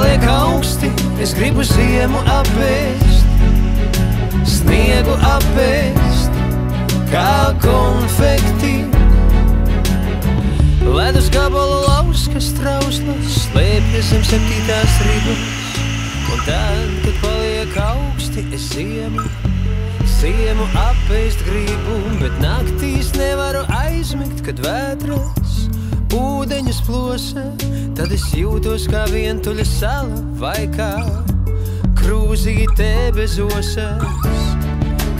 paliek augsti, es gribu ziemu apēst, sniegu apēst, kā konfekti. Ledus gabalu lauskas trauslas, slēpjas zem 7. ribas, un tad, kad paliek augsti, es ziemu apēst gribu, bet naktīs nevaru aizmigt, kad vētras ūdeņus plosa, tad es jūtos kā vientuļa sala vai kā krūzīte bez osas.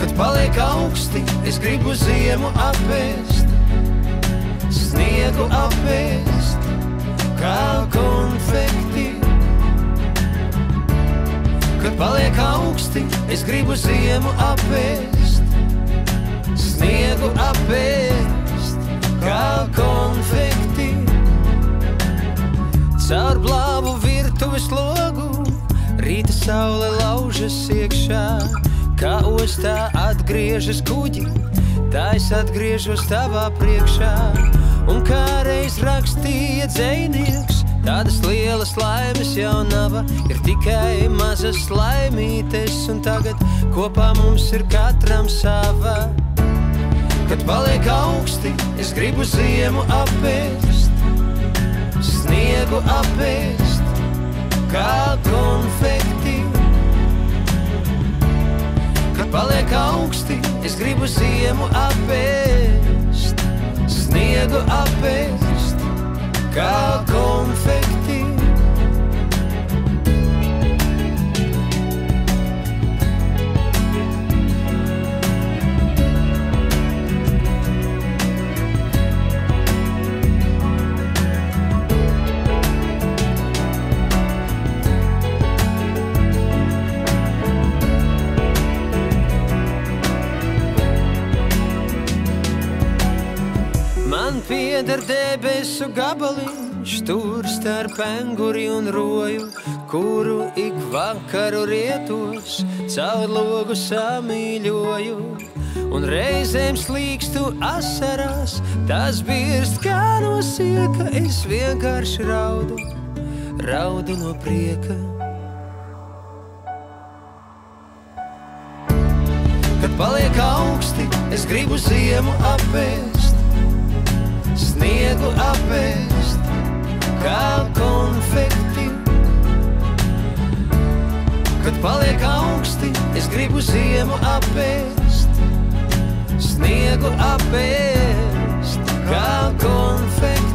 Kad paliek augsti, es gribu ziemu apēst, sniegu apēst, kā konfekti. Kad paliek augsti, es gribu ziemu apēst, sniegu apēst, kā konfekti. Caur blāvu virtuves logu rīta saule laužas iekšā, kā ostā atgriežas kuģi, tā es atgriežos tavā priekšā. Un kā reiz rakstīja dzejnieks, tādas lielas laimes jau nav, ir tikai mazas laimītes, un tagad kopā mums ir katram sava. Kad paliek augsti, es gribu ziemu apēst, sniegu apēst, kā konfekti. Kad paliek augsti, es gribu ziemu apēst, sniegu apēst, kā konfekti. Pieder debesu gabaliņš tur starp enguri un roju, kuru ik vakaru rietos caur logu samīļoju. Un reizēm slīkstu asarās, tas birst kā no sieka, es vienkārši raudu no prieka. Kad paliek augsti, es gribu ziemu apēst, sniegu apēst, kā konfekti. Kad paliek augsti, es gribu ziemu apēst, sniegu apēst, kā konfekti.